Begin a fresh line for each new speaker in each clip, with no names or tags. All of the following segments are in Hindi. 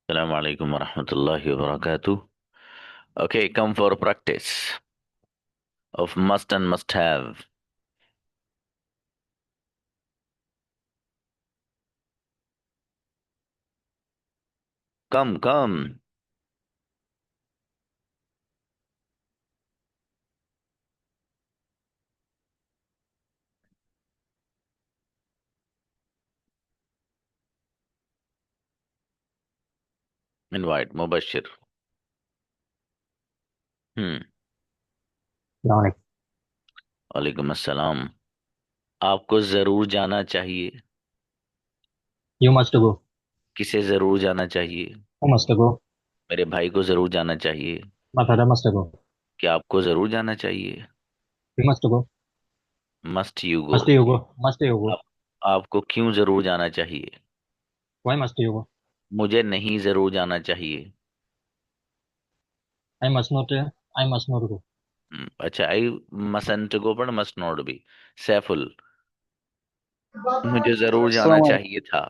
Assalamu alaikum wa rahmatullahi wa barakatuh. Okay, come for practice of must and must have. Come, come. Invite Mubashir.
Assalamualaikum.
वालेकुम अस्सलाम. आपको जरूर जाना चाहिए.
You must go.
किसे जरूर जाना चाहिए?
Who must go?
मेरे भाई को जरूर जाना चाहिए.
My father must go.
क्या आपको जरूर जाना चाहिए?
You must go.
Must you go.
Must you go? Must you go?
आप, आपको क्यों जरूर जाना चाहिए?
Why must you go?
मुझे नहीं जरूर जाना चाहिए.
I must not. I must not go.
अच्छा, आई मसंट गो पर मस्ट नॉट बी. सैफुल. मुझे जरूर जाना
Assalamualaikum.
चाहिए था.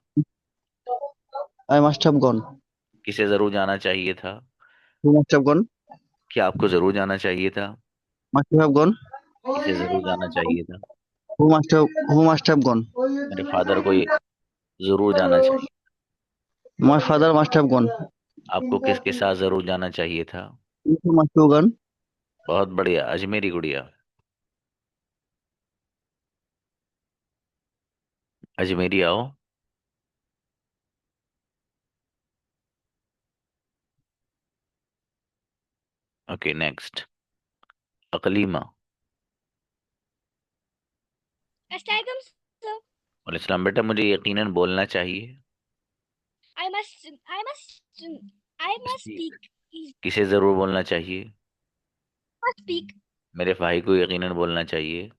I must have gone.
किसे जरूर जाना चाहिए था?
Who must have gone?
क्या आपको जरूर जाना चाहिए था?
Must you have gone?
किसे जरूर जाना चाहिए था?
Who must have gone?
मेरे फादर को ये जरूर जाना चाहिए.
My father must have gone.
आपको किसके साथ जरूर जाना चाहिए था?
Who must have gone?
बहुत बढ़िया, अजमेरी गुड़िया. अजमेरी आओ. Okay, next. Aklima.
Astigum, sir.
और इस्लाम बेटा, मुझे यकीनन बोलना चाहिए.
I must, I must, I must
speak.
speak. He
किसे जरूर बोलना चाहिए?
must speak.
मेरे भाई को यकीनन बोलना चाहिए.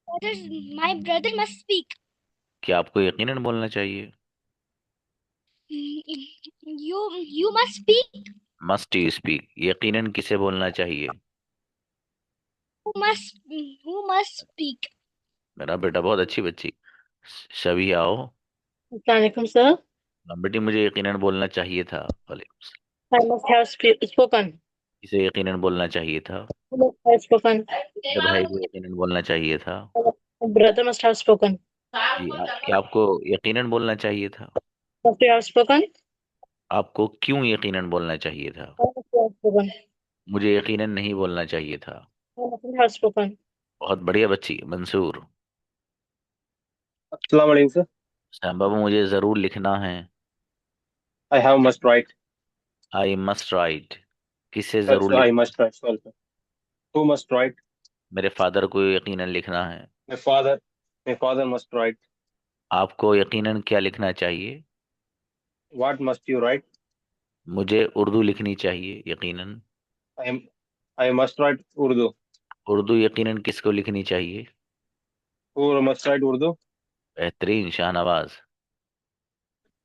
Brothers, my brother must speak.
क्या आपको यकीनन बोलना चाहिए?
You must speak.
Must you speak. यकीनन किसे बोलना चाहिए?
Who must speak?
मेरा बेटा बहुत अच्छी बच्ची. शबी आओ.
Assalamualaikum, sir.
बेटी, मुझे यकीनन बोलना चाहिए था. वालेकुम सलाम.
I must have spoken.
किसे यकीनन बोलना चाहिए था?
Who must have spoken?
मेरे भाई को यकीनन बोलना चाहिए था.
Brother must have spoken.
जी, क्या आपको यकीनन बोलना चाहिए था?
Must you have spoken?
आपको क्यों यकीनन बोलना चाहिए था?
Why must you have spoken?
मुझे यकीनन नहीं बोलना चाहिए था.
Why must you have spoken?
बहुत बढ़िया बच्ची. मंसूर.
अस्सलाम वालेकुम सर.
सैम बाबू, मुझे जरूर लिखना है.
I have must write.
I must write. किसे जरूर
So I
लिखना?
must write. Sorry, sir. Who must write?
मेरे फादर को यकीनन लिखना है.
My father. My father must write.
आपको यकीनन क्या लिखना चाहिए?
What must you write?
मुझे उर्दू लिखनी चाहिए यकीनन.
I am. I must write Urdu.
Urdu यकीनन किसको लिखनी चाहिए?
Who must write Urdu?
बेहतरीन शाहनवाज.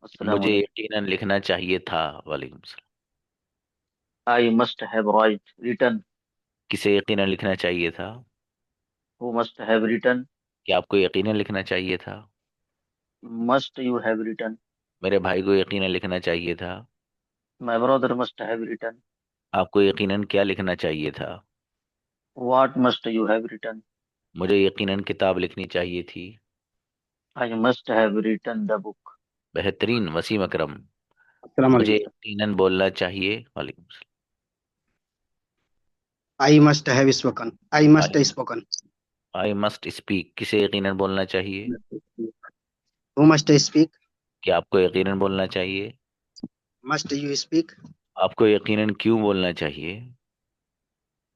Assalamu
मुझे
alaikum.
यकीनन लिखना चाहिए था. वालेकुम सलाम.
I must have written.
किसे यकीनन लिखना चाहिए था?
Who must have written?
क्या आपको यकीनन लिखना चाहिए था?
Must you have written?
मेरे भाई को यकीनन लिखना चाहिए था.
My brother must have written.
आपको यकीनन क्या लिखना चाहिए था?
What must you have written?
मुझे यकीनन किताब लिखनी चाहिए थी.
I must have written the book.
बेहतरीन वसीम अकरम.
Assalamu
मुझे
alaikum.
यकीनन बोलना चाहिए. वालेकुम
I must have spoken. I must have
सलाम.
spoken.
I must speak. किसे यकीनन बोलना चाहिए?
Who must speak?
क्या आपको यकीनन बोलना चाहिए?
Must you speak?
आपको यकीनन क्यों बोलना चाहिए?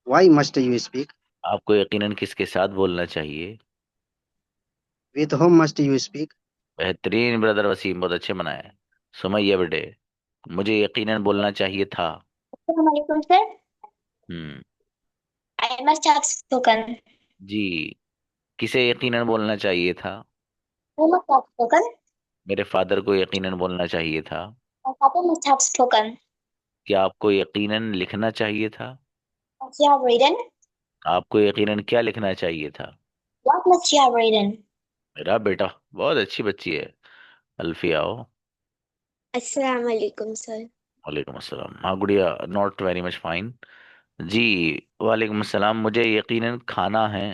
Why must you speak?
आपको यकीनन किसके साथ बोलना चाहिए?
With whom must you speak?
बेहतरीन ब्रदर वसीम, बहुत अच्छे बनाए. सुमैया बेटे, मुझे यकीनन बोलना चाहिए था.
Assalamualaikum, sir.
Hmm.
I must have spoken.
जी. किसे यकीनन बोलना चाहिए था?
Who must have spoken?
मेरे फादर को यकीनन बोलना चाहिए था.
My father must have spoken.
क्या आपको यकीनन लिखना चाहिए था?
Must you have written?
आपको यकीनन क्या लिखना चाहिए था?
What must you have written?
मेरा बेटा बहुत अच्छी बच्ची है. अल्फी आओ.
Assalamu alaikum, sir.
वालेकुम अस्सलाम। हाँ गुड़िया, नॉट वेरी मच फाइन। जी, वालेकुम अस्सलाम। मुझे यकीनन खाना है।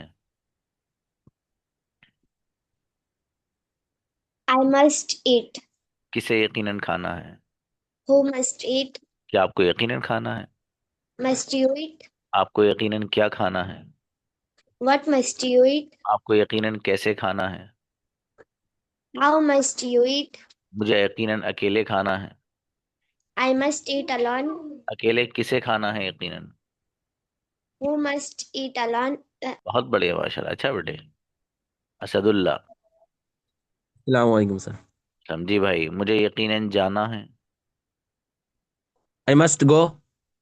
I must eat.
किसे यकीनन खाना है?
Who must eat?
क्या आपको यकीनन खाना है?
Must you eat?
आपको यकीनन क्या खाना है?
What must you eat?
आपको यकीनन कैसे खाना है?
How must you eat?
मुझे यकीनन अकेले खाना है।
I must eat alone.
अकेले किसे खाना है यकीनन?
Who must eat alone?
बहुत बढ़िया माशाल्लाह, अच्छा बेटे। असदुल्ला।
Assalamualaikum, sir.
समझी भाई, मुझे यकीनन जाना है।
I must go.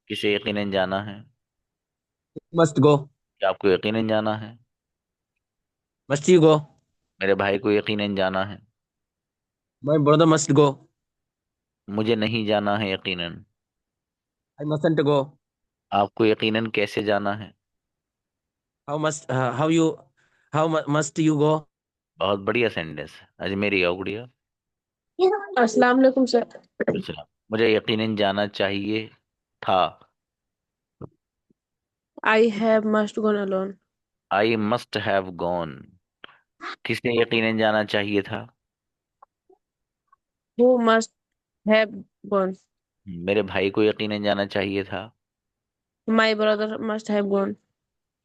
किसे यकीनन जाना है?
Must go.
क्या आपको यकीनन जाना है?
Must you go?
मेरे भाई को यकीनन जाना है।
My brother must go.
मुझे नहीं जाना है यकीनन।
I mustn't go.
आपको यकीनन कैसे जाना है?
Must you go?
बहुत बढ़िया सेंटेंस। अजमेरी आओ गुड़िया।
अस्सलाम वालेकुम सर।
अच्छा, मुझे यकीनन जाना चाहिए था।
I have must gone alone.
I must have gone. किसे यकीनन जाना चाहिए था?
Who must have gone?
मेरे भाई को यकीनन जाना चाहिए था।
My brother must have gone.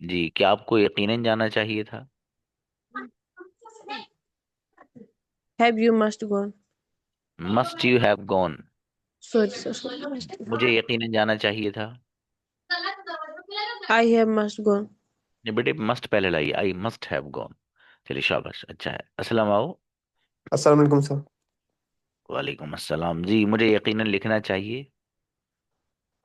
जी, क्या आपको यकीनन जाना चाहिए था?
Have you must gone?
Must you have gone.
Sorry, sir.
मुझे यकीनन जाना चाहिए था।
I have must gone.
नहीं बेटे, मस्ट पहले लाइए, आई मस्ट हैव गॉन। चलिए शाबाश, अच्छा है। अस्सलाम आओ।
अस्सलाम वालेकुम सर।
वालेकुम अस्सलाम। जी, मुझे यकीनन लिखना चाहिए।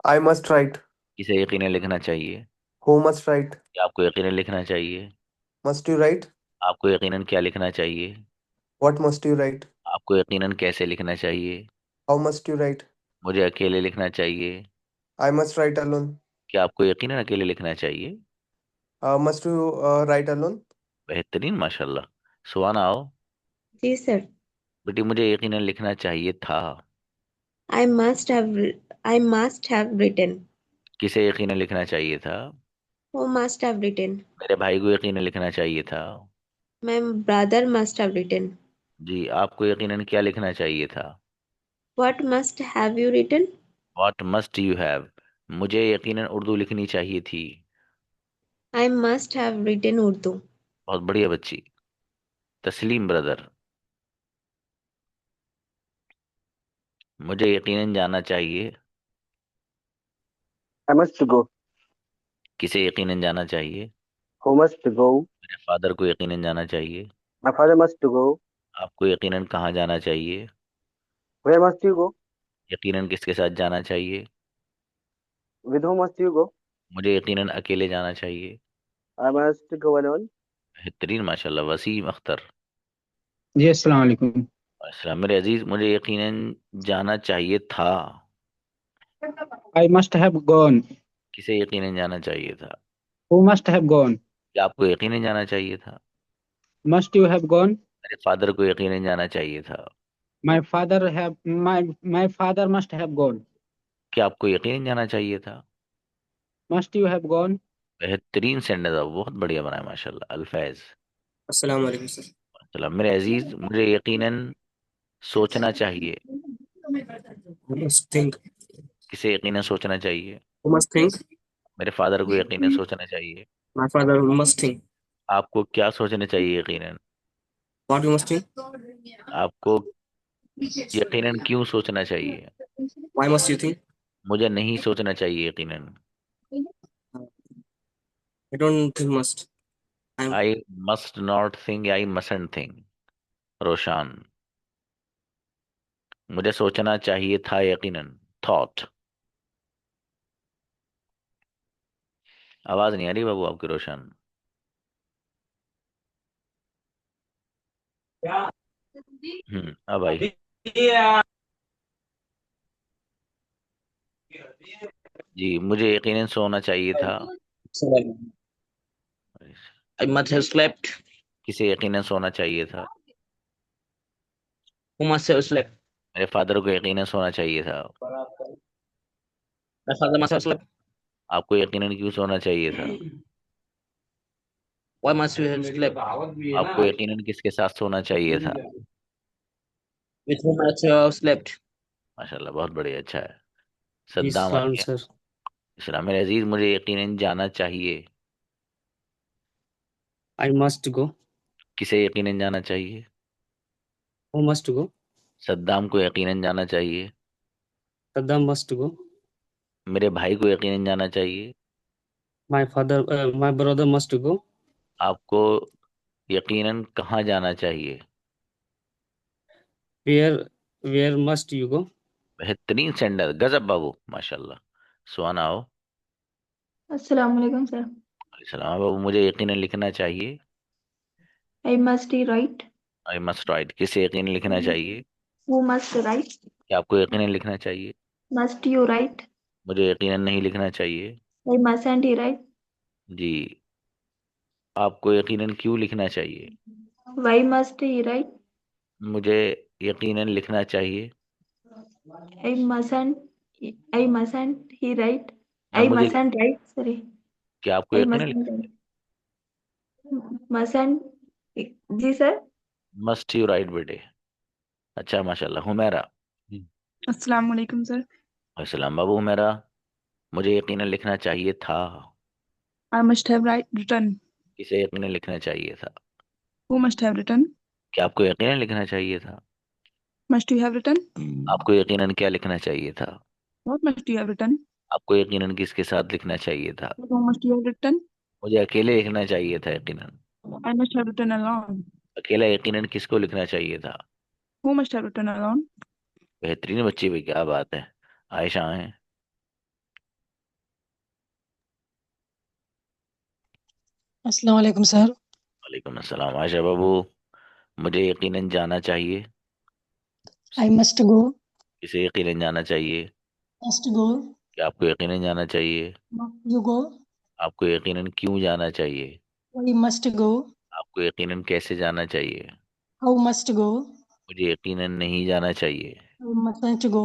I must write.
किसे यकीनन लिखना चाहिए?
Who must write.
क्या आपको यकीनन लिखना चाहिए?
Must you right.
आपको यकीनन क्या लिखना चाहिए?
What must you right.
आपको यकीनन कैसे लिखना चाहिए?
How must you right.
मुझे अकेले लिखना चाहिए।
I must write alone.
क्या आपको यकीनन अकेले लिखना चाहिए?
Must you right alone.
बेहतरीन माशाल्लाह। सुहाना आओ।
जी सर।
बेटी, मुझे यकीनन लिखना चाहिए था।
I must have. I must have written.
किसे यकीनन लिखना चाहिए था?
Who must have written?
मेरे भाई को यकीनन लिखना चाहिए था।
My brother must have written.
जी, आपको यकीनन क्या लिखना चाहिए था?
What must have you written?
What must you have. मुझे यकीनन उर्दू लिखनी चाहिए थी।
I must have written Urdu.
बहुत बढ़िया बच्ची। तस्लीम ब्रदर। मुझे यकीनन जाना चाहिए।
I must go.
किसे यकीनन जाना चाहिए?
Who must go?
मेरे फादर को यकीनन जाना चाहिए।
My father must go.
आपको यकीनन कहाँ जाना चाहिए?
Where must you go?
यकीनन किसके साथ जाना चाहिए?
With whom must you go?
मुझे यकीनन अकेले जाना चाहिए।
I must go alone.
बेहतरीन माशाल्लाह। वसीम अख्तर।
जी अस्सलाम वालेकुम।
अस्सलाम मेरे अजीज, मुझे यकीनन जाना चाहिए था।
I must have gone.
किसे यकीनन जाना चाहिए था?
Who must have gone.
क्या आपको यकीनन जाना चाहिए था?
Must you have gone.
मेरे फादर को यकीनन जाना चाहिए था।
My father must have gone.
क्या आपको यकीनन जाना चाहिए था?
Must you have gone.
बेहतरीन सेंटेंस, बहुत बढ़िया बनाया माशाल्लाह। अल्फैज।
अस्सलाम वालेकुम सर।
चलो मेरे अजीज, मुझे यकीनन सोचना चाहिए।
Must think.
किसे यकीनन सोचना चाहिए?
Must think.
मेरे फादर को यकीनन सोचना चाहिए।
My father must think.
आपको क्या सोचना चाहिए यकीनन?
What you must think.
आपको यकीनन क्यों सोचना चाहिए?
Why must you think.
मुझे नहीं सोचना चाहिए यकीनन।
I don't think must.
I must not think, I mustn't think. Roshan. मुझे सोचना चाहिए था यकीनन। थॉट। आवाज नहीं आ रही बाबू आपकी रोशन। अब आई। जी, मुझे यकीनन सोना चाहिए था।
I must have slept.
किसे यकीनन सोना चाहिए था?
Who must have slept?
मेरे फादर को यकीनन सोना चाहिए था।
My father must have slept.
आपको यकीनन क्यों सोना चाहिए था?
Why must you have slept?
आपको यकीनन किसके साथ सोना चाहिए था?
With whom must you have slept?
माशाल्लाह, बहुत बढ़िया, अच्छा है।
This
सद्दाम आ गया।
answer.
इस्लाम मेरे अजीज, मुझे यकीनन जाना चाहिए।
I must go.
किसे यकीनन जाना चाहिए?
Who must go?
सद्दाम को यकीनन जाना चाहिए।
Saddam must go.
मेरे भाई को यकीनन जाना चाहिए।
My brother must go.
आपको यकीनन कहाँ जाना चाहिए?
Where must you go?
बेहतरीन सेंडर, गजब बाबू, माशाल्लाह। सुहाना हो।
अस्सलाम वालेकुम सर।
सलाम बाबू, मुझे यकीनन लिखना चाहिए।
I must write.
I must write, किसे यकीनन लिखना चाहिए?
Who must write.
क्या आपको यकीनन लिखना चाहिए?
Must you right.
मुझे यकीनन नहीं लिखना चाहिए।
आई मस्टंट ही राइट।
जी, आपको यकीनन क्यों लिखना चाहिए?
वाई मस्ट ही राइट।
मुझे यकीनन लिखना चाहिए।
आई मसंट। आई मसंट ही राइट।
ना
आई
मुझे,
मसंट राइट, सॉरी।
क्या आपको
आई
यकीनन
मसंट मसंट। जी सर।
मस्ट यू राइट बेटे। अच्छा माशाल्लाह। हुमैरा।
अस्सलाम वालेकुम सर।
अस्सलाम बाबू। हुमैरा, मुझे यकीनन लिखना चाहिए था।
I must have right return.
किसे यकीनन लिखना चाहिए था?
Who must have return.
क्या आपको यकीनन लिखना चाहिए था?
Must you have return.
आपको यकीनन क्या लिखना चाहिए था?
What must you have return.
आपको यकीनन किसके साथ लिखना चाहिए था?
Who must you have return.
मुझे अकेले लिखना चाहिए था यकीनन।
आई मस्ट हैव रिटर्न अलोन।
अकेला यकीनन किसको लिखना चाहिए था?
Who must have return alone.
बेहतरीन बच्ची भाई, क्या बात है। आयशा है।
अस्सलाम वालेकुम सर।
वालेकुम अस्सलाम। आयशा बाबू, मुझे यकीनन जाना चाहिए।
I must go.
किसे यकीनन जाना चाहिए?
Must go.
क्या आपको यकीनन जाना चाहिए?
You go.
आपको यकीनन क्यों जाना चाहिए?
We must go.
आपको यकीनन कैसे जाना चाहिए?
How must go.
मुझे यकीनन नहीं जाना चाहिए।
We mustn't go.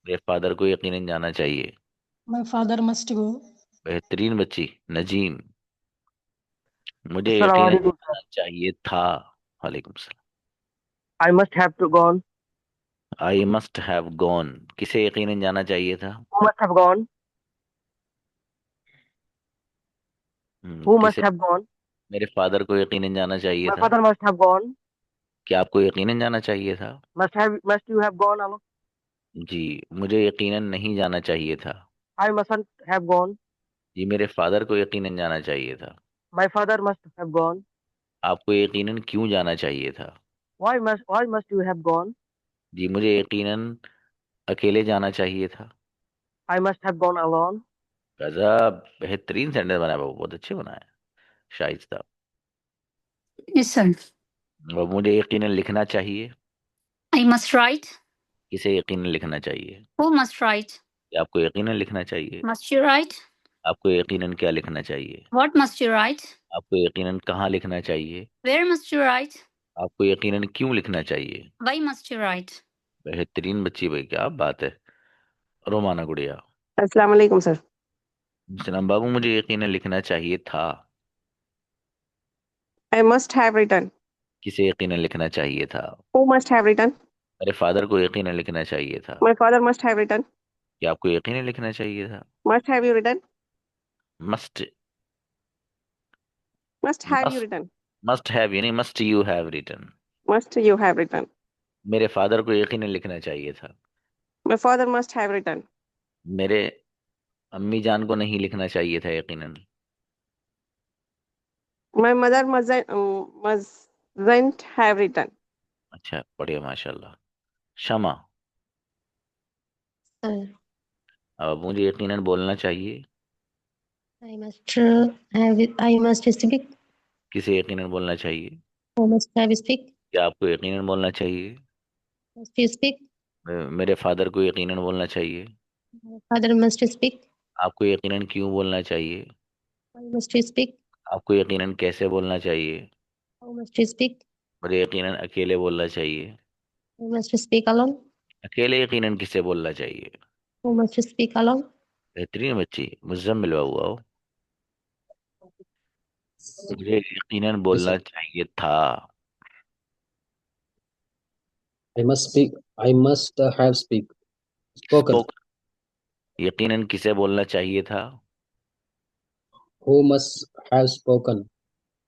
मेरे फादर को यकीनन जाना चाहिए।
My father must go.
बेहतरीन बच्ची नजीम, मुझे
अस्सलाम
यकीनन
वालेकुम
जाना
सर।
चाहिए था। वालेकुम सलाम।
I must have to gone.
I must have gone, किसे यकीनन जाना चाहिए था?
Who must have gone. Who
किसे?
Must have gone.
मेरे फादर को यकीनन जाना चाहिए
माय
था।
Father must have gone.
क्या आपको यकीनन जाना चाहिए था?
Must you have gone alone.
जी, मुझे यकीनन नहीं जाना चाहिए था।
आई मसंट हैव गॉन।
जी, मेरे फादर को यकीनन जाना चाहिए था।
My father must have gone.
आपको यकीनन क्यों जाना चाहिए था?
Why must you have gone.
जी, मुझे यकीनन अकेले जाना चाहिए था।
I must have gone alone.
गजब, बेहतरीन सेंटेंस बनाया बाबू, बहुत अच्छे बनाए। शाइस्ता।
Yes, sir.
और मुझे यकीनन लिखना चाहिए।
I must write.
किसे यकीनन लिखना चाहिए?
Who must write?
क्या आपको यकीनन लिखना चाहिए?
Must you write?
आपको यकीनन क्या लिखना चाहिए?
What must you write?
आपको यकीनन कहाँ लिखना चाहिए?
Where must you write?
आपको यकीनन क्यों लिखना चाहिए?
Why must you write?
बेहतरीन बच्ची भाई, क्या बात है। रोमाना गुड़िया।
अस्सलाम वालेकुम सर।
सलाम बाबू, मुझे यकीनन लिखना चाहिए था।
I must have return.
किसे यकीनन लिखना चाहिए था?
Who must have return.
मेरे फादर को यकीनन लिखना चाहिए था।
My father must have return.
क्या आपको यकीनन लिखना चाहिए था?
Must have you return.
Must
must have you
must
return.
Must have यानी must you have written.
Must you have return.
मेरे फादर को यकीनन लिखना चाहिए था।
My father must have return.
मेरे अम्मी जान को नहीं लिखना चाहिए था यकीनन।
My mother mustn't have return.
अच्छा, बढ़िया, माशाल्लाह। शमा।
Sir,
अब मुझे यकीनन बोलना चाहिए।
I must have it. I must speak.
किसे यकीनन बोलना चाहिए?
Who must have speak?
क्या आपको यकीनन बोलना चाहिए?
Must you speak?
मेरे फादर को यकीनन बोलना चाहिए।
Father must speak.
आपको यकीनन क्यों बोलना चाहिए?
Why must you speak?
आपको यकीनन कैसे बोलना चाहिए?
How must you speak?
मुझे यकीनन अकेले बोलना चाहिए।
I must speak alone.
अकेले यकीनन किसे बोलना चाहिए?
Who must speak alone?
बेहतरीन बच्ची, मुझसे मिलवा हुआ हो। मुझे यकीनन बोलना चाहिए था।
I must speak. I must have spoken.
यकीनन किसे बोलना चाहिए था?
Who must have spoken?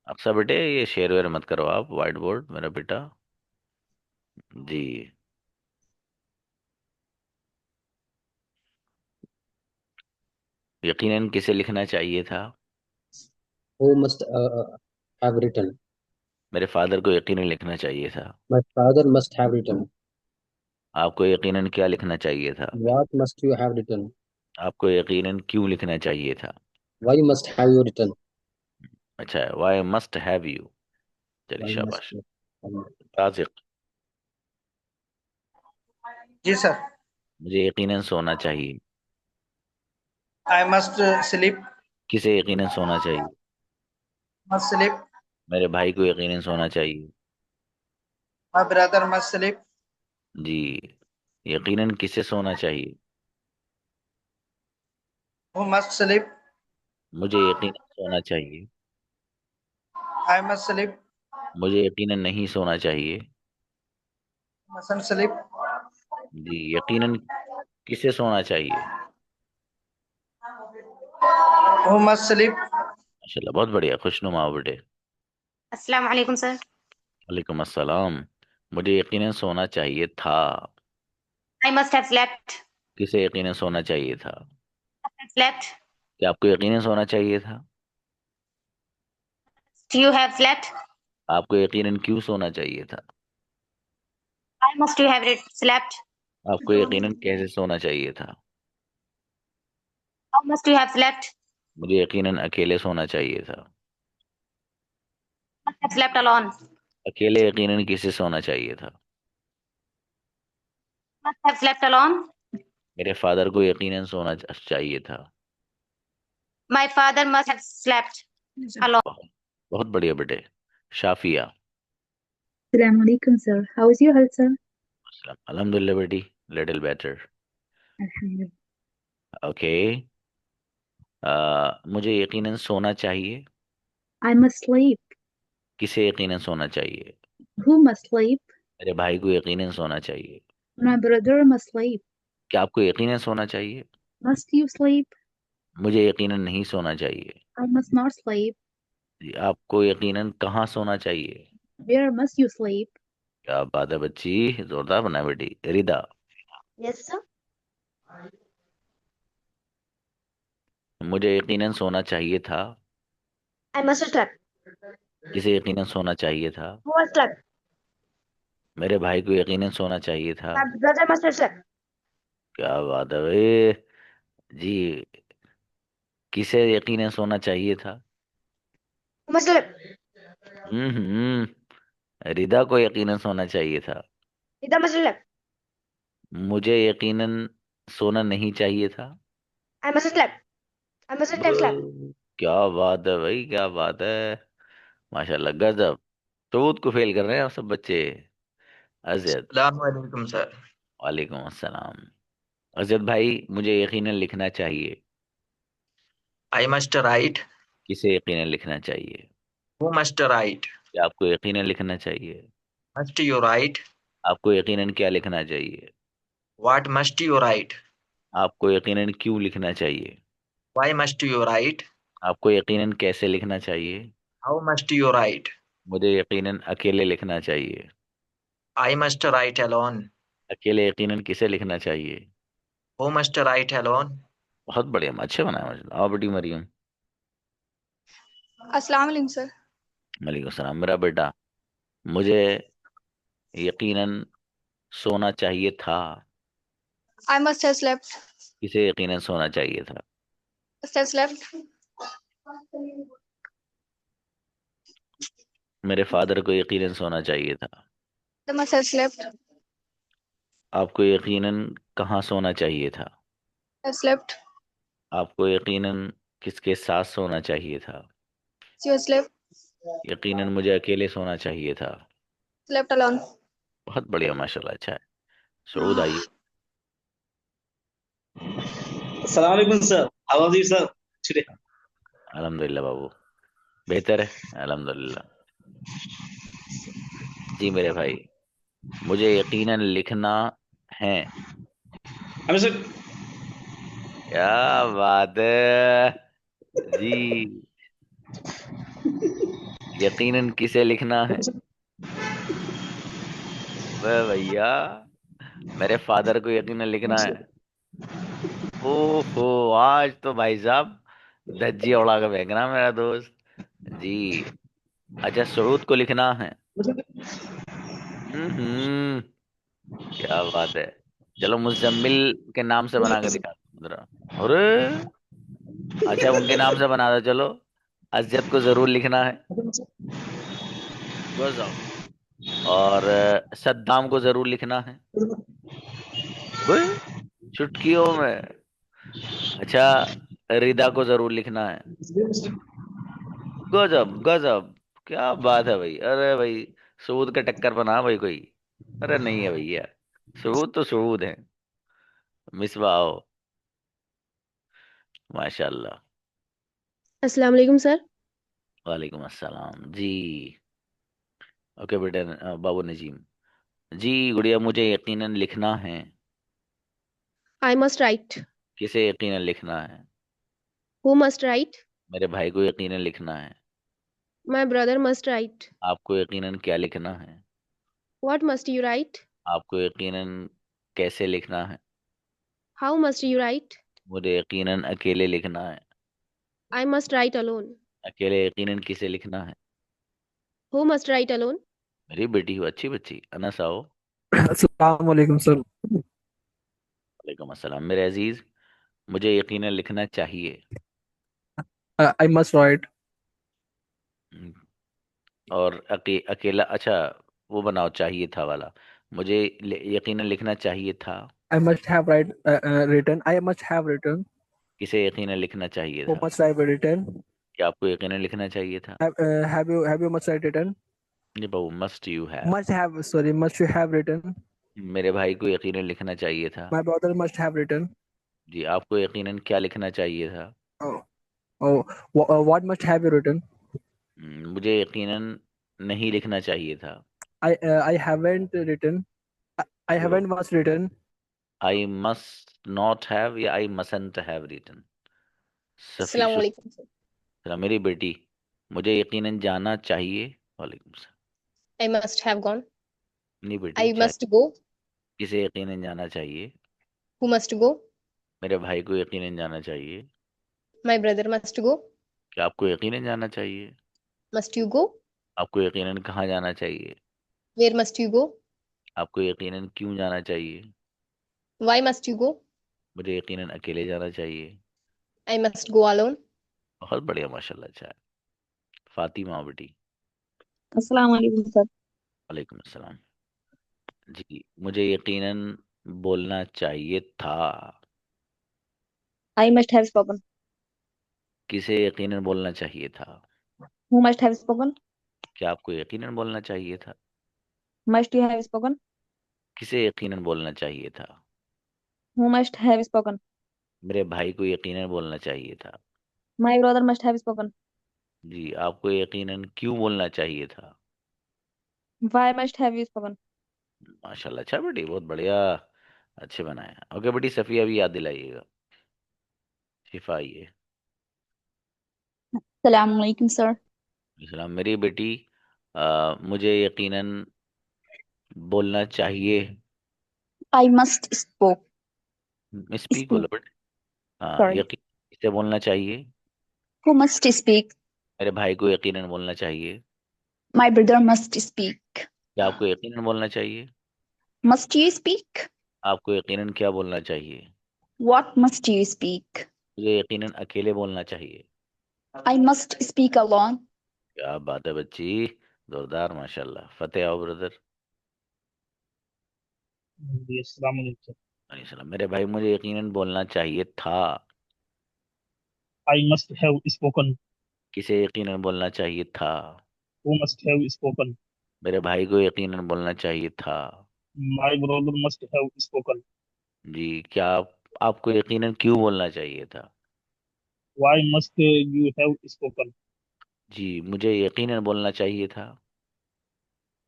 अक्सर बेटे ये शेर वेर मत करो आप, व्हाइट बोर्ड मेरा बेटा जी। यकीनन किसे लिखना चाहिए था?
Who must have written?
मेरे फादर को यकीनन लिखना चाहिए था।
My father must have written.
आपको यकीनन क्या लिखना चाहिए था?
What must you have written?
आपको यकीनन क्यों लिखना चाहिए था?
Why must have you written?
अच्छा है, वाई मस्ट हैव यू। चलिए
Why must
शाबाश।
you have-
राज़िक,
जी सर।
मुझे यकीनन सोना चाहिए।
I must sleep.
किसे यकीनन सोना चाहिए?
Must sleep.
मेरे भाई को यकीनन सोना चाहिए।
My brother must sleep.
जी। यकीनन किसे सोना चाहिए?
Who must sleep.
मुझे यकीनन सोना चाहिए।
I must sleep.
मुझे यकीनन नहीं सोना चाहिए।
Mustn't sleep.
जी। यकीनन किसे सोना चाहिए?
Who must sleep.
माशाल्लाह, बहुत बढ़िया, खुशनुमा हो बेटे।
अस्सलाम वालेकुम सर।
वालेकुम अस्सलाम। मुझे यकीनन सोना चाहिए था।
I must have slept.
किसे यकीनन सोना चाहिए था?
Slept.
क्या आपको यकीनन सोना चाहिए था?
Do you have slept?
आपको यकीनन क्यों सोना चाहिए था?
Why must you have slept?
आपको यकीनन कैसे सोना चाहिए था?
How must you have slept?
मुझे यकीनन अकेले सोना चाहिए था।
Must have slept alone.
अकेले यकीनन किसे सोना चाहिए था?
Must have slept alone.
मेरे फादर को यकीनन सोना चाहिए था।
My father must have slept alone.
बहुत बढ़िया बेटे। Shafia.
Assalamu alaikum, sir. How is your health, sir?
अल्हम्दुलिल्लाह बेटी, लिटिल बेटर।
Alhamdulillah.
ओके। मुझे यकीनन सोना चाहिए।
I must sleep.
किसे यकीनन सोना चाहिए?
Who must sleep?
मेरे भाई को यकीनन सोना चाहिए।
My brother must sleep.
क्या आपको यकीनन सोना चाहिए?
Must you sleep?
मुझे यकीनन नहीं सोना चाहिए।
I must not sleep.
जी, आपको यकीनन कहाँ सोना चाहिए?
Where must you sleep?
क्या बात है बच्ची, जोरदार बना बेटी। रिदा।
Yes, sir.
मुझे यकीनन सोना चाहिए था।
I must have slept.
किसे यकीनन सोना चाहिए था?
Who must slept?
मेरे भाई को यकीनन सोना चाहिए था।
My brother must have slept.
क्या बात है भाई जी। किसे यकीनन सोना चाहिए था?
Who must sleep?
रिदा को यकीनन सोना चाहिए था।
Ida must have slept.
मुझे यकीनन सोना नहीं चाहिए था।
I must have slept. I must have slept.
क्या बात है भाई, क्या बात है, माशाल्लाह गजब। चौथ को फेल कर रहे हैं आप सब बच्चे। अजयद।
अस्सलाम वालेकुम सर।
वालेकुम अस्सलाम। अजयद भाई, मुझे यकीनन लिखना चाहिए।
I must write.
किसे यकीनन लिखना चाहिए?
Who must write.
क्या आपको यकीनन लिखना चाहिए?
Must you right.
आपको यकीनन क्या लिखना चाहिए?
What must you right.
आपको यकीनन क्यों लिखना चाहिए?
Why must you right.
आपको यकीनन कैसे लिखना चाहिए?
How must you right.
मुझे यकीनन अकेले लिखना चाहिए।
I must write alone.
अकेले यकीनन किसे लिखना चाहिए?
Who must write alone.
बहुत बढ़िया, अच्छे बनाया मुझे। आओ बेटी मरियम।
अस्सलाम वालेकुम सर।
वालेकुम सलाम। मेरा बेटा, मुझे यकीनन सोना चाहिए था।
I must have slept.
किसे यकीनन सोना चाहिए था?
Must have slept.
मेरे फादर को यकीनन सोना चाहिए था।
The must have slept.
आपको यकीनन कहाँ सोना चाहिए था?
Have slept.
आपको यकीनन किसके साथ सोना चाहिए था?
She was slept.
यकीनन मुझे अकेले सोना चाहिए था।
Slept alone.
बहुत बढ़िया, माशाल्लाह, अच्छा है। सऊद आइए।
Assalamu alaikum, sir. How are you, sir? Today.
अल्हम्दुलिल्लाह बाबू, बेहतर है अल्हम्दुलिल्लाह। जी मेरे भाई, मुझे यकीनन लिखना है। क्या बात है जी। यकीनन किसे लिखना है? वह भैया, मेरे फादर को यकीनन लिखना है। ओहो, आज तो भाई साहब धज्जियां उड़ा के फेंकना मेरा दोस्त जी। अच्छा, सऊद को लिखना है। क्या बात है। चलो मुजम्मिल के नाम से बना के दिखा दो जरा। अरे अच्छा, उनके नाम से बना दो। चलो, अजद को जरूर लिखना है। गजब। और सद्दाम को जरूर लिखना है। ओए, चुटकियों में। अच्छा, रिदा को जरूर लिखना है। गजब गजब, क्या बात है भाई। अरे भाई, सऊद का टक्कर बना भाई कोई? अरे नहीं है भैया, सऊद तो सऊद है। मिसबा आओ, माशाल्लाह।
अस्सलाम वालेकुम सर।
वालेकुम अस्सलाम जी। ओके बेटा, बाबू नजीम जी। गुड़िया, मुझे यकीनन लिखना है।
I must write.
किसे यकीनन लिखना है?
Who must write?
मेरे भाई को यकीनन लिखना है।
My brother must write.
आपको यकीनन क्या लिखना है?
What must you right?
आपको यकीनन कैसे लिखना है?
How must you right?
मुझे यकीनन अकेले लिखना है।
I must write alone.
अकेले यकीनन किसे लिखना है?
Who must write alone?
मेरी बेटी हो, अच्छी बच्ची। अनस आओ।
अस्सलाम वालेकुम सर।
वालेकुम अस्सलाम मेरे अजीज, मुझे यकीनन लिखना चाहिए।
I must write.
और अकेला, अच्छा वो बनाओ, चाहिए था वाला। मुझे यकीनन लिखना चाहिए था।
I must have write written. I must have written.
किसे यकीनन लिखना चाहिए
हु
था?
Must have written.
क्या आपको यकीनन लिखना चाहिए था?
Have you must write written.
जी बाबू, must you have.
Must have, sorry, must you have written.
मेरे भाई को यकीनन लिखना चाहिए था।
My brother must have written.
जी, आपको यकीनन क्या लिखना चाहिए था?
What must have you written.
मुझे यकीनन नहीं लिखना चाहिए था।
I haven't written. I haven't must written.
I must not have या आई मसंट हैव रिटन?
अस्सलाम वालेकुम सर।
सलाम मेरी बेटी, मुझे यकीनन जाना चाहिए। वालेकुम सलाम।
I must have gone.
नहीं बेटी,
आई मस्ट गो।
किसे यकीनन जाना चाहिए?
Who must go?
मेरे भाई को यकीनन जाना चाहिए।
My brother must go.
क्या आपको यकीनन जाना चाहिए?
Must you go?
आपको यकीनन कहाँ जाना चाहिए?
Where must you go?
आपको यकीनन क्यों जाना चाहिए?
Why must you go?
मुझे यकीनन अकेले जाना चाहिए।
I must go alone.
बहुत बढ़िया, माशाल्लाह। अच्छा है। फातिमा बेटी।
अस्सलाम वालेकुम सर।
वालेकुम अस्सलाम जी। मुझे यकीनन बोलना चाहिए था।
I must have spoken.
किसे यकीनन बोलना चाहिए था?
Who must have spoken.
क्या आपको यकीनन बोलना चाहिए था?
Must you have spoken.
किसे यकीनन बोलना चाहिए था?
Who must have spoken.
मेरे भाई को यकीनन बोलना चाहिए था।
My brother must have spoken.
जी, आपको यकीनन क्यों बोलना चाहिए था?
Why must have you spoken.
माशाल्लाह, अच्छा बेटी, बहुत बढ़िया, अच्छे बनाया। ओके बेटी, सफिया भी याद दिलाइएगा। शिफा आइए।
अस्सलाम वालेकुम सर।
सलाम मेरी बेटी, मुझे यकीनन बोलना चाहिए।
I must spoke.
स्पीक बोलो बेटे। हाँ,
सॉरी।
यकीन किसे बोलना चाहिए?
Who must speak.
मेरे भाई को यकीनन बोलना चाहिए।
My brother must speak.
क्या आपको यकीनन बोलना चाहिए?
Must you speak.
आपको यकीनन क्या बोलना चाहिए?
What must you speak.
मुझे यकीनन अकेले बोलना चाहिए।
I must speak alone.
क्या बात है बच्ची, जोरदार, माशाल्लाह। फतेह आओ ब्रदर।
अस्सलाम वालेकुम।
सलाम मेरे भाई, मुझे यकीनन बोलना चाहिए था।
I must have spoken.
किसे यकीनन बोलना चाहिए था?
Who must have spoken.
मेरे भाई को यकीनन बोलना चाहिए था।
My brother must have spoken.
जी, क्या आपको यकीनन क्यों बोलना चाहिए था?
Why must you have spoken?
जी, मुझे यकीनन बोलना चाहिए था।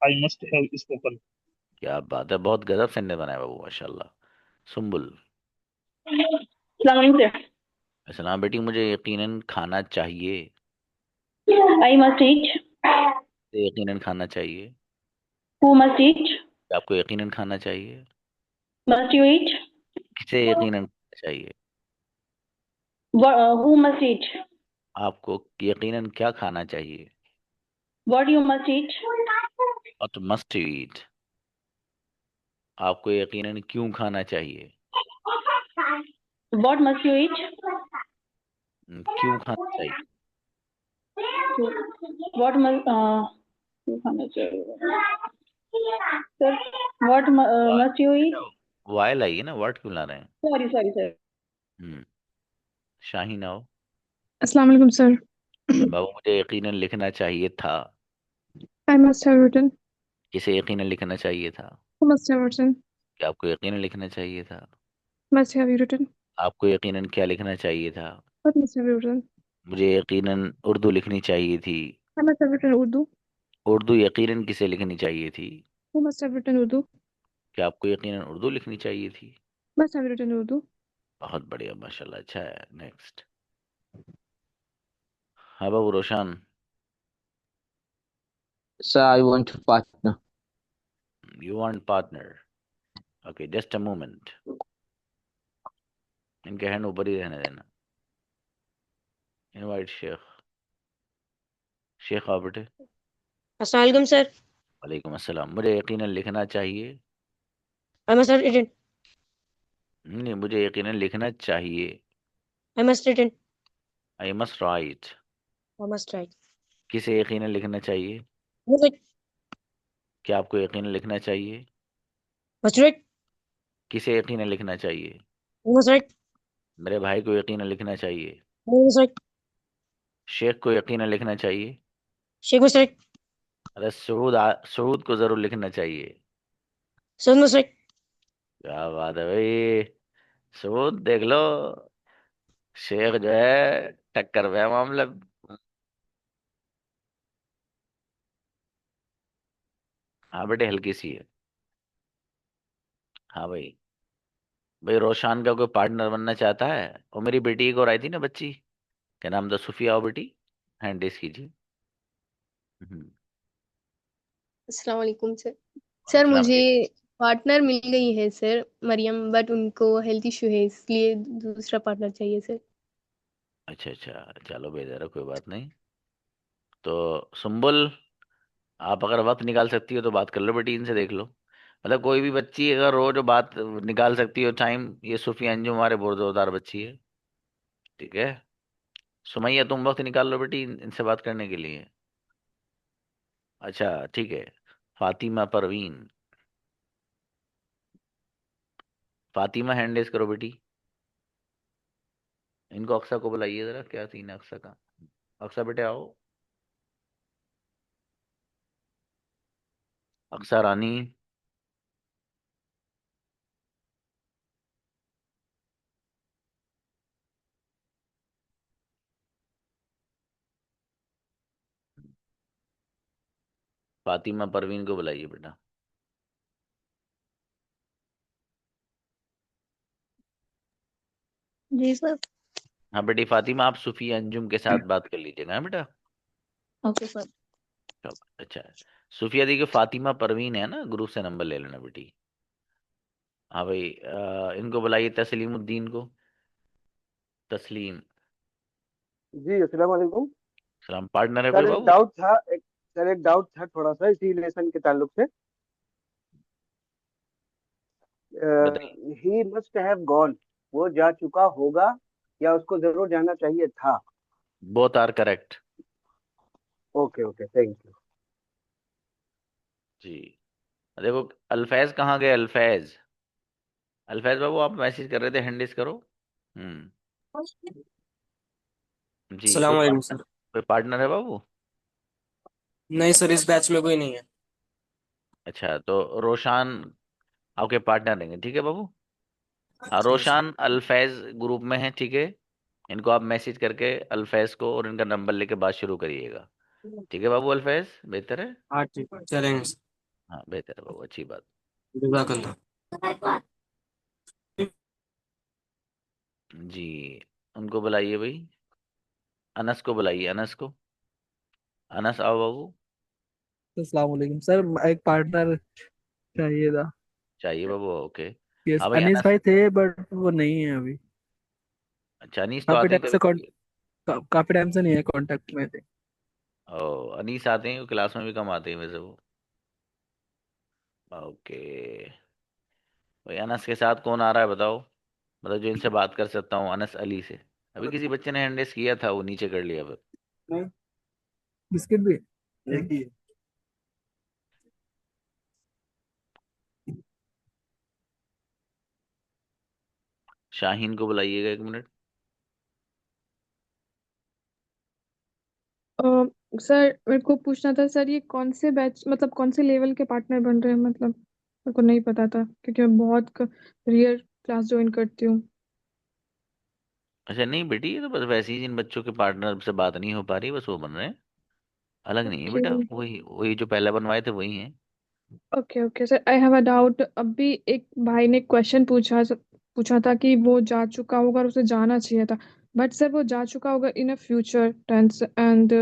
I must have spoken.
क्या बात है, बहुत गजब सेंटेंस बनाया बाबू, माशाल्लाह। सुम्बुल।
Assalamualaikum
असलाम बेटी, मुझे यकीनन खाना चाहिए।
sir. I must eat.
यकीनन खाना चाहिए।
Who must eat?
आपको यकीनन खाना चाहिए।
Must you eat?
किसे यकीनन खाना चाहिए?
Who must eat?
आपको यकीनन क्या खाना चाहिए?
What you must eat?
और तो मस्ट ईट। आपको यकीनन क्यों खाना चाहिए?
What must you eat?
क्यों खाना चाहिए?
What must sir? What must you eat?
वायल आई है ना, वर्ड क्यों ला रहे हैं?
Sorry sir.
शाहीन आओ।
Assalamu alaikum, sir.
बाबू, मुझे यकीनन लिखना चाहिए था।
I must have written.
किसे यकीनन लिखना चाहिए था?
Who must have written?
क्या आपको यकीनन लिखना चाहिए था?
Must have you written?
आपको यकीनन क्या लिखना चाहिए था?
What must have you written?
मुझे यकीनन उर्दू लिखनी चाहिए थी।
I must have written Urdu.
Urdu यकीनन किसे लिखनी चाहिए थी?
Who must have written Urdu?
क्या आपको यकीनन उर्दू लिखनी चाहिए थी?
Must have written Urdu.
बहुत बढ़िया, माशाल्लाह, अच्छा है। नेक्स्ट। हाँ बाबू रोशन।
Sir, I want a partner.
You want partner? Okay, just a moment. इनके हैंड ऊपर ही रहने देना। इनवाइट शेख। शेख आओ बेटे।
अस्सलाम वालेकुम सर।
वालेकुम अस्सलाम। मुझे यकीनन लिखना चाहिए।
I must have written.
नहीं, मुझे यकीनन लिखना चाहिए।
I must written.
I must write.
I must write.
किसे यकीनन लिखना चाहिए?
Must write.
क्या आपको यकीनन लिखना चाहिए?
Must write.
किसे यकीनन लिखना चाहिए?
I must write.
मेरे भाई को यकीनन लिखना चाहिए।
I must write.
शेख को यकीनन लिखना चाहिए।
Sheikh must write.
अरे सऊद को जरूर लिखना चाहिए।
Son must write.
क्या बात है भाई, सऊद देख लो, शेख जो है टक्कर में है मामला। हाँ बेटे, हल्की सी है। हाँ भाई। भाई रोशान का कोई पार्टनर बनना चाहता है? और मेरी बेटी एक और आई थी ना बच्ची, क्या नाम था, सुफिया। आओ बेटी, हैंड रेस कीजिए।
अस्सलाम वालेकुम सर। सर
अस्सलाम
मुझे
वालेकुम।
पार्टनर मिल गई है सर, मरियम, बट उनको हेल्थ इशू है, इसलिए दूसरा पार्टनर चाहिए सर।
अच्छा अच्छा, चलो बेजार, कोई बात नहीं। तो सुम्बुल, आप अगर वक्त निकाल सकती हो तो बात कर लो बेटी, इनसे देख लो। मतलब कोई भी बच्ची अगर रोज बात निकाल सकती हो टाइम, ये सुफिया अंजुम हमारे बहुत जोरदार बच्ची है। ठीक है, सुमैया तुम वक्त निकाल लो बेटी इनसे बात करने के लिए। अच्छा ठीक है। फातिमा परवीन। फातिमा हैंड रेस करो बेटी। इनको अक्सा को बुलाइए जरा, क्या सीन है अक्सा का। अक्सा बेटे आओ। अक्सा रानी। फातिमा परवीन को बुलाइए बेटा।
जी सर।
हाँ बेटी फातिमा, आप सुफिया अंजुम के साथ बात कर लीजिएगा। हाँ बेटा।
Okay sir.
चलो, अच्छा है। सुफिया दी के फातिमा परवीन है ना, ग्रुप से नंबर ले लेना बेटी। हाँ भाई, इनको बुलाइए, तस्लीमुद्दीन को। तस्लीम।
जी अस्सलाम वालेकुम
सलाम। पार्टनर है कोई
सर। एक
बाबू?
डाउट था एक डाउट था थोड़ा सा इसी लेसन के ताल्लुक से।
बताइए।
ही मस्ट हैव गॉन, वो जा चुका होगा या उसको जरूर जाना चाहिए था?
Both are correct.
Okay okay, thank you.
जी, देखो अल्फैज कहाँ गए? अल्फैज, अल्फैज बाबू आप मैसेज कर रहे थे, हैंड रेस करो। जी,
सलाम वालेकुम सर।
कोई पार्टनर है बाबू?
नहीं सर, इस बैच में कोई नहीं है।
अच्छा, तो रोशान आपके पार्टनर रहेंगे, ठीक है बाबू। हाँ, रोशान अल्फैज ग्रुप में है, ठीक है। इनको आप मैसेज करके अल्फैज को और इनका नंबर लेके बात शुरू करिएगा, ठीक है बाबू। अल्फैज बेहतर है।
हाँ ठीक चलेंगे सर।
हाँ बेहतर है बाबू, अच्छी बात।
जज़ाकल्लाह।
जी, उनको बुलाइए भाई। अनस को बुलाइए, अनस को। अनस आओ बाबू।
अस्सलाम वालेकुम सर, एक पार्टनर चाहिए था।
चाहिए बाबू, ओके।
यस,
हाँ भाई
अनीस
अनस।
भाई थे बट वो नहीं है अभी।
अच्छा, अनीस तो
काफी
आते हैं
टाइम से
कभी कभी।
काफी टाइम से नहीं है कांटेक्ट में थे।
ओ, अनीस आते हैं, क्लास में भी कम आते हैं वैसे वो। ओके भाई, अनस के साथ कौन आ रहा है बताओ, मतलब जो इनसे बात कर सकता हूँ अनस अली से। अभी किसी बच्चे ने हैंड रेस किया था, वो नीचे कर लिया फिर।
नहीं, बिस्किट भी एक ही है।
शाहीन को बुलाइएगा, 1 मिनट।
सर मेरे को पूछना था सर, ये कौन से बैच मतलब कौन से लेवल के पार्टनर बन रहे हैं, मतलब मेरे को नहीं पता था क्योंकि मैं बहुत रेयर क्लास ज्वाइन करती हूँ।
अच्छा नहीं बेटी, ये तो बस वैसे ही जिन बच्चों के पार्टनर से बात नहीं हो पा रही, बस वो बन रहे हैं। अलग नहीं है
ओके
बेटा, वही वही जो पहले बनवाए थे वही हैं।
Okay okay sir, I have a doubt. अभी एक भाई ने क्वेश्चन पूछा था कि वो जा चुका होगा और उसे जाना चाहिए था, बट सर वो जा चुका होगा इन अ फ्यूचर टेंस एंड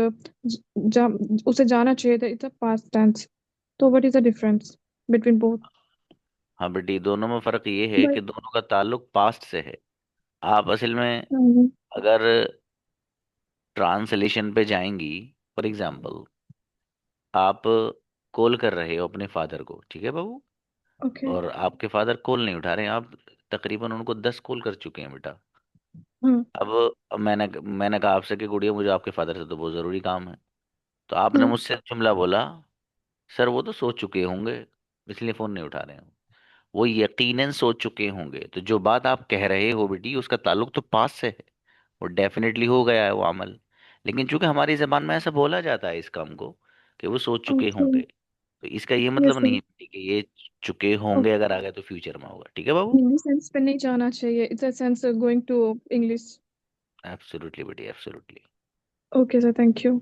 उसे जाना चाहिए था इट्स अ पास्ट टेंस। तो what is the difference between both?
हाँ बेटी, दोनों में फर्क ये है कि दोनों का ताल्लुक पास्ट से है। आप असल में अगर ट्रांसलेशन पे जाएंगी, फॉर एग्जाम्पल आप कॉल कर रहे हो अपने फादर को, ठीक है बाबू,
ओके।
और आपके फादर कॉल नहीं उठा रहे हैं, आप तकरीबन उनको 10 कॉल कर चुके हैं बेटा। अब मैंने कहा आपसे कि गुड़िया मुझे आपके फादर से तो बहुत ज़रूरी काम है। तो आपने मुझसे जुमला बोला, सर वो तो सो चुके होंगे इसलिए फ़ोन नहीं उठा रहे हैं। वो यकीनन सोच चुके होंगे, तो जो बात आप कह रहे हो बेटी उसका ताल्लुक तो पास से है, वो डेफिनेटली हो गया है वो अमल। लेकिन चूंकि हमारी जबान में ऐसा बोला जाता है इस काम को कि वो सोच चुके
ओके।
होंगे, तो इसका ये
यस
मतलब
सर।
नहीं है कि ये चुके होंगे अगर आ गए तो फ्यूचर में होगा, ठीक है बाबू।
हिंदी सेंस पे नहीं जाना चाहिए, it's a sense going to English.
Absolutely बेटी, absolutely.
Okay sir, thank you.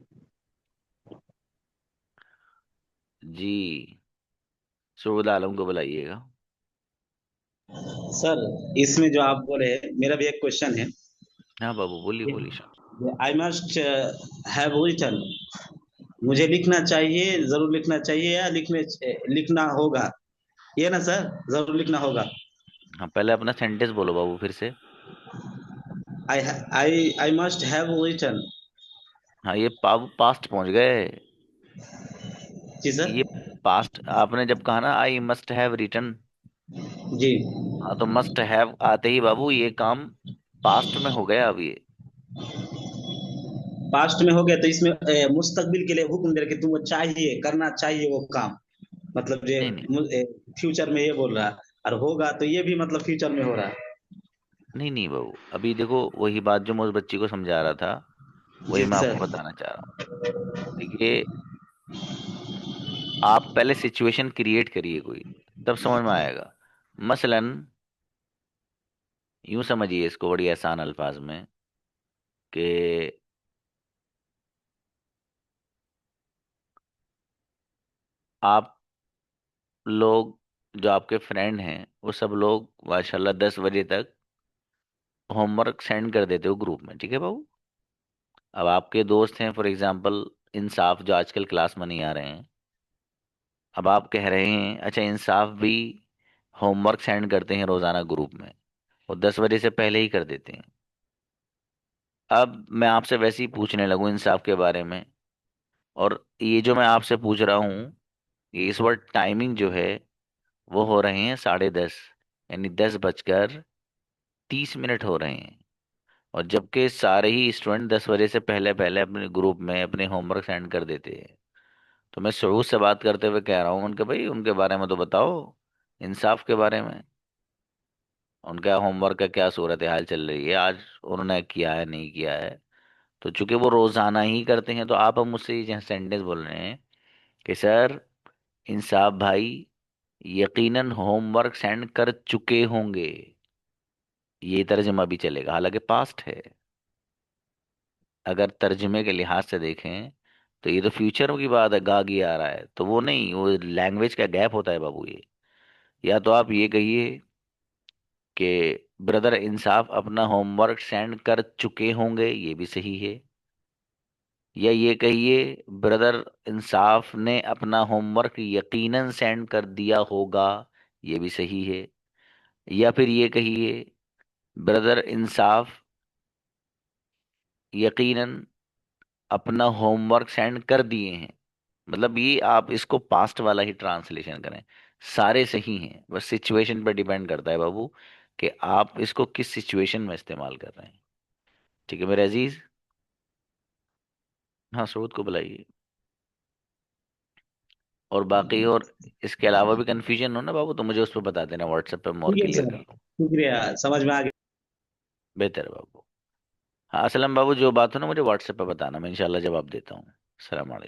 जी, सुबह आलम को बुलाइएगा।
सर इसमें जो आप बोले, मेरा भी एक क्वेश्चन है।
हाँ बाबू, बोलिए बोलिए sir.
I must have written, मुझे लिखना चाहिए, जरूर लिखना चाहिए या लिखना होगा, ये ना सर, जरूर लिखना होगा।
हाँ, पहले अपना सेंटेंस बोलो बाबू फिर से।
I must have written.
हाँ, ये पास्ट पहुंच गए।
जी सर।
ये पास्ट आपने जब कहा ना आई मस्ट हैव रिटन,
जी।
हाँ तो मस्ट हैव आते ही बाबू ये काम पास्ट में हो गया अब ये।
पास्ट में हो गया तो इसमें मुस्तकबिल के लिए हुक्म दे रहे कि तुमको चाहिए, करना चाहिए वो काम, मतलब
नहीं नहीं
ये फ्यूचर में ये बोल रहा है, और होगा तो ये भी मतलब फ्यूचर में हो रहा है।
नहीं नहीं बाबू, अभी देखो वही बात जो मैं उस बच्ची को समझा रहा था वही
जी
मैं
सर।
आपको बताना चाह रहा हूँ। देखिए, आप पहले सिचुएशन क्रिएट करिए कोई, तब समझ में आएगा। मसलन यूं समझिए इसको बड़ी आसान अल्फाज में कि आप लोग जो आपके फ्रेंड हैं वो सब लोग माशाल्लाह 10 बजे तक होमवर्क सेंड कर देते हो ग्रुप में, ठीक है बाबू। अब आपके दोस्त हैं फॉर एग्जांपल इंसाफ, जो आजकल क्लास में नहीं आ रहे हैं। अब आप कह रहे हैं अच्छा इंसाफ भी होमवर्क सेंड करते हैं रोजाना ग्रुप में, वो 10 बजे से पहले ही कर देते हैं। अब मैं आपसे वैसे ही पूछने लगूं इंसाफ के बारे में, और ये जो मैं आपसे पूछ रहा हूँ ये इस वक्त टाइमिंग जो है वो हो रहे हैं 10:30, यानी 10:30 हो रहे हैं। और जबकि सारे ही स्टूडेंट 10 बजे से पहले पहले अपने ग्रुप में अपने होमवर्क सेंड कर देते हैं। तो मैं सऊद से बात करते हुए कह रहा हूँ उनके, भाई उनके बारे में तो बताओ, इंसाफ के बारे में, उनका होमवर्क का क्या सूरत हाल चल रही है, आज उन्होंने किया है नहीं किया है। तो चूंकि वो रोजाना ही करते हैं, तो आप हम मुझसे ये सेंटेंस बोल रहे हैं कि सर इंसाफ भाई यकीनन होमवर्क सेंड कर चुके होंगे, ये तर्जमा भी चलेगा, हालांकि पास्ट है। अगर तर्जमे के लिहाज से देखें तो ये तो फ्यूचर की बात है, गागी आ रहा है, तो वो नहीं, वो लैंग्वेज का गैप होता है बाबू ये। या तो आप ये कहिए कि ब्रदर इंसाफ अपना होमवर्क सेंड कर चुके होंगे, ये भी सही है। या ये कहिए ब्रदर इंसाफ ने अपना होमवर्क यकीनन सेंड कर दिया होगा, ये भी सही है। या फिर ये कहिए ब्रदर इंसाफ यकीनन अपना होमवर्क सेंड कर दिए हैं। मतलब ये आप इसको पास्ट वाला ही ट्रांसलेशन करें, सारे सही हैं, बस सिचुएशन पर डिपेंड करता है बाबू कि आप इसको किस सिचुएशन में इस्तेमाल कर रहे हैं। ठीक है मेरे अजीज। हाँ स्रोत को बुलाइए। और बाकी और इसके अलावा भी कंफ्यूजन हो ना बाबू तो मुझे उस पर बता देना, व्हाट्सएप पे मोर
ठीक है
क्लियर
सर,
कर लूँ।
शुक्रिया, समझ में आ गया।
बेहतर है बाबू। हाँ असलम बाबू, जो बात हो ना मुझे व्हाट्सएप पे बताना, मैं इंशाल्लाह जवाब देता हूँ। अस्सलाम वालेकुम।